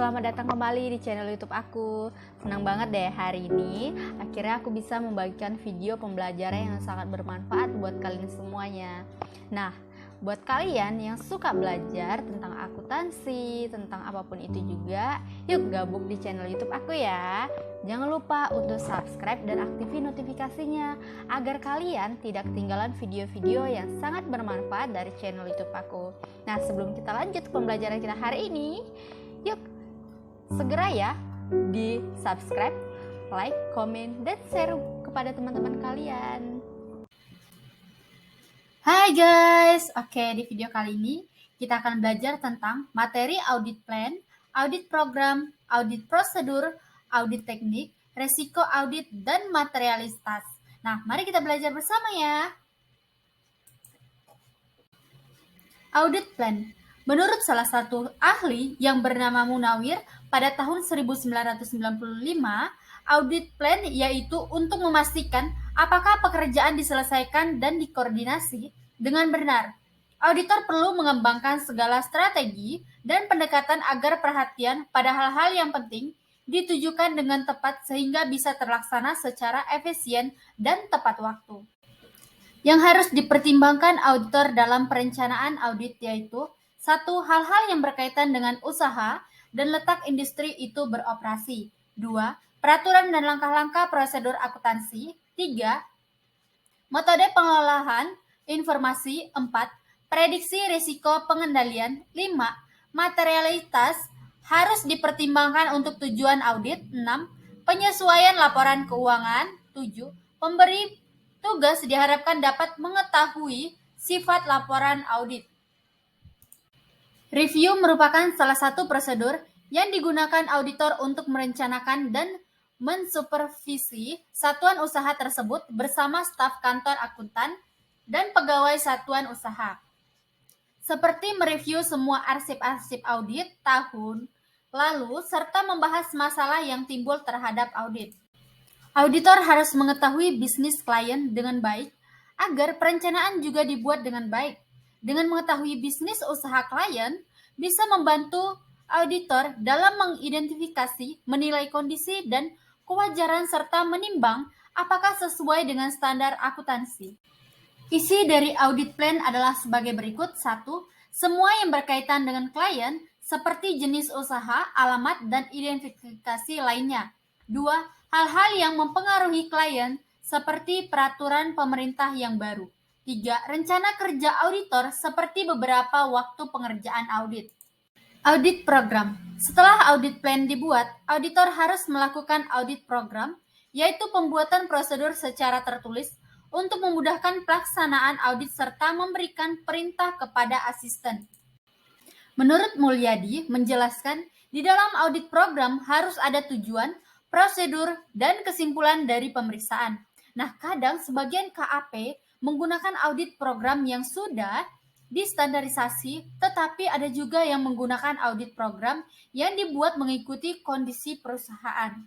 selamat datang kembali di channel YouTube aku. Senang banget deh hari ini akhirnya aku bisa membagikan video pembelajaran yang sangat bermanfaat buat kalian semuanya. Nah, buat kalian yang suka belajar tentang akuntansi, tentang apapun itu juga, yuk gabung di channel YouTube aku ya. Jangan lupa untuk subscribe dan aktifin notifikasinya agar kalian tidak ketinggalan video-video yang sangat bermanfaat dari channel YouTube aku. Nah, sebelum kita lanjut ke pembelajaran kita hari ini, yuk segera ya di subscribe, like, komen, dan share kepada teman-teman kalian. Hai guys, oke, di video kali ini kita akan belajar tentang materi audit plan, audit program, audit prosedur, audit teknik, resiko audit, dan materialitas. Nah, mari kita belajar bersama ya. Audit plan. Menurut salah satu ahli yang bernama Munawir, pada tahun 1995, audit plan yaitu untuk memastikan apakah pekerjaan diselesaikan dan dikoordinasi dengan benar. Auditor perlu mengembangkan segala strategi dan pendekatan agar perhatian pada hal-hal yang penting ditujukan dengan tepat sehingga bisa terlaksana secara efisien dan tepat waktu. Yang harus dipertimbangkan auditor dalam perencanaan audit yaitu 1. Hal-hal yang berkaitan dengan usaha dan letak industri itu beroperasi. 2. Peraturan dan langkah-langkah prosedur akuntansi. 3. Metode pengelolaan informasi. 4. Prediksi risiko pengendalian. 5. Materialitas harus dipertimbangkan untuk tujuan audit. 6. Penyesuaian laporan keuangan. 7. Pemberi tugas diharapkan dapat mengetahui sifat laporan audit. Review merupakan salah satu prosedur yang digunakan auditor untuk merencanakan dan mensupervisi satuan usaha tersebut bersama staf kantor akuntan dan pegawai satuan usaha. Seperti mereview semua arsip-arsip audit tahun lalu serta membahas masalah yang timbul terhadap audit. Auditor harus mengetahui bisnis klien dengan baik agar perencanaan juga dibuat dengan baik. Dengan mengetahui bisnis usaha klien, bisa membantu auditor dalam mengidentifikasi, menilai kondisi dan kewajaran serta menimbang apakah sesuai dengan standar akuntansi. Isi dari audit plan adalah sebagai berikut. 1. Semua yang berkaitan dengan klien seperti jenis usaha, alamat, dan identifikasi lainnya. 2. Hal-hal yang mempengaruhi klien seperti peraturan pemerintah yang baru. 3. Rencana kerja auditor seperti beberapa waktu pengerjaan audit. Audit program. Setelah audit plan dibuat, auditor harus melakukan audit program, yaitu pembuatan prosedur secara tertulis untuk memudahkan pelaksanaan audit serta memberikan perintah kepada asisten. Menurut Mulyadi menjelaskan, di dalam audit program harus ada tujuan, prosedur, dan kesimpulan dari pemeriksaan. Nah, kadang sebagian KAP menggunakan audit program yang sudah distandarisasi, tetapi ada juga yang menggunakan audit program yang dibuat mengikuti kondisi perusahaan.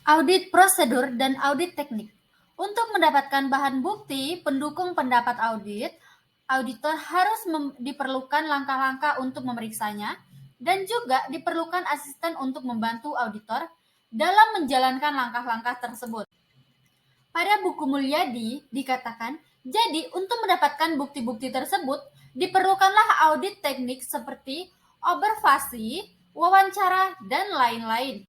Audit prosedur dan audit teknik. Untuk mendapatkan bahan bukti pendukung pendapat audit, auditor harus diperlukan langkah-langkah untuk memeriksanya, dan juga diperlukan asisten untuk membantu auditor dalam menjalankan langkah-langkah tersebut. Pada buku Mulyadi dikatakan, jadi untuk mendapatkan bukti-bukti tersebut, diperlukanlah audit teknik seperti observasi, wawancara, dan lain-lain.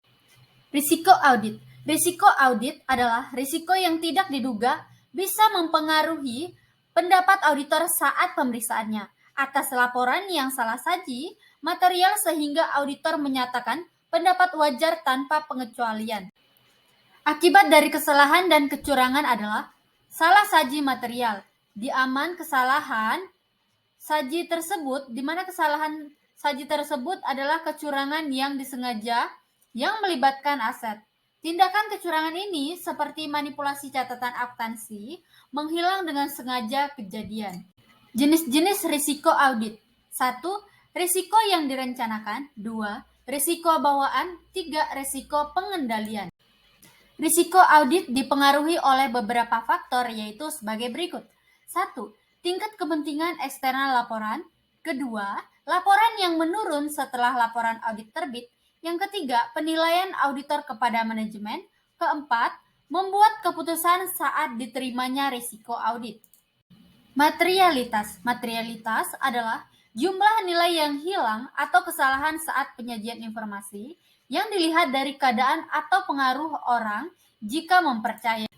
Risiko audit. Risiko audit adalah risiko yang tidak diduga bisa mempengaruhi pendapat auditor saat pemeriksaannya atas laporan yang salah saji material sehingga auditor menyatakan pendapat wajar tanpa pengecualian. Akibat dari kesalahan dan kecurangan adalah salah saji material. Di aman kesalahan saji tersebut, di mana kesalahan saji tersebut adalah kecurangan yang disengaja yang melibatkan aset. Tindakan kecurangan ini seperti manipulasi catatan akuntansi, menghilang dengan sengaja kejadian. Jenis-jenis risiko audit. 1. Risiko yang direncanakan. 2. Risiko bawaan. 3. Risiko pengendalian. Risiko audit dipengaruhi oleh beberapa faktor yaitu sebagai berikut. 1. Tingkat kepentingan eksternal laporan. Kedua, laporan yang menurun setelah laporan audit terbit. Yang ketiga, penilaian auditor kepada manajemen. Keempat, membuat keputusan saat diterimanya risiko audit. Materialitas. Materialitas adalah jumlah nilai yang hilang atau kesalahan saat penyajian informasi yang dilihat dari keadaan atau pengaruh orang jika mempercayai.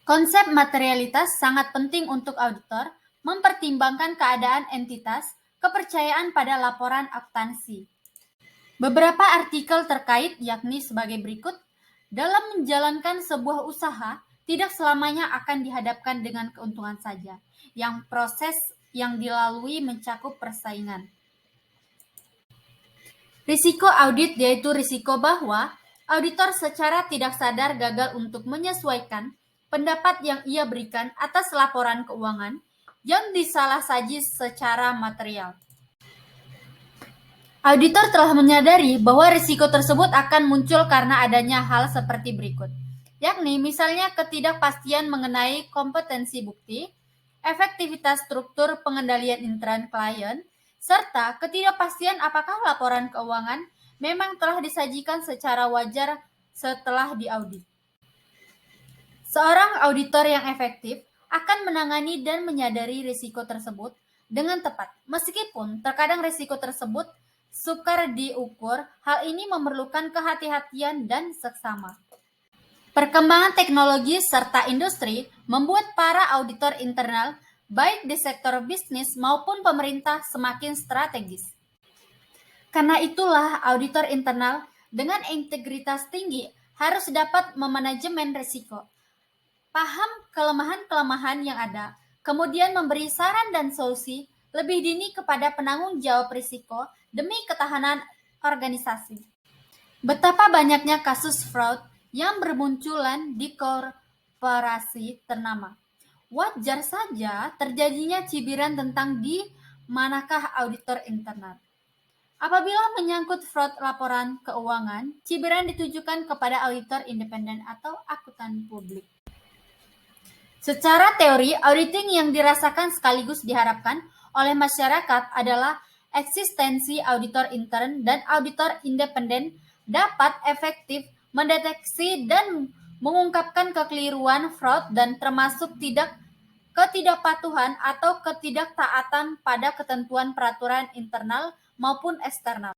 Konsep materialitas sangat penting untuk auditor mempertimbangkan keadaan entitas, kepercayaan pada laporan akuntansi. Beberapa artikel terkait yakni sebagai berikut. Dalam menjalankan sebuah usaha, tidak selamanya akan dihadapkan dengan keuntungan saja, yang proses yang dilalui mencakup persaingan. Risiko audit yaitu risiko bahwa auditor secara tidak sadar gagal untuk menyesuaikan pendapat yang ia berikan atas laporan keuangan yang disalahsaji secara material. Auditor telah menyadari bahwa risiko tersebut akan muncul karena adanya hal seperti berikut, yakni misalnya ketidakpastian mengenai kompetensi bukti, efektivitas struktur pengendalian intern klien, serta ketidakpastian apakah laporan keuangan memang telah disajikan secara wajar setelah diaudit. Seorang auditor yang efektif akan menangani dan menyadari risiko tersebut dengan tepat, meskipun terkadang risiko tersebut sukar diukur. Hal ini memerlukan kehati-hatian dan seksama. Perkembangan teknologi serta industri membuat para auditor internal, baik di sektor bisnis maupun pemerintah, semakin strategis. Karena itulah auditor internal dengan integritas tinggi harus dapat memanajemen risiko, paham kelemahan-kelemahan yang ada, kemudian memberi saran dan solusi lebih dini kepada penanggung jawab risiko demi ketahanan organisasi. Betapa banyaknya kasus fraud yang bermunculan di korporasi ternama. Wajar saja terjadinya cibiran tentang di manakah auditor internal. Apabila menyangkut fraud laporan keuangan, cibiran ditujukan kepada auditor independen atau akuntan publik. Secara teori, auditing yang dirasakan sekaligus diharapkan oleh masyarakat adalah eksistensi auditor intern dan auditor independen dapat efektif mendeteksi dan mengungkapkan kekeliruan fraud dan termasuk ketidakpatuhan atau ketidaktaatan pada ketentuan peraturan internal maupun eksternal.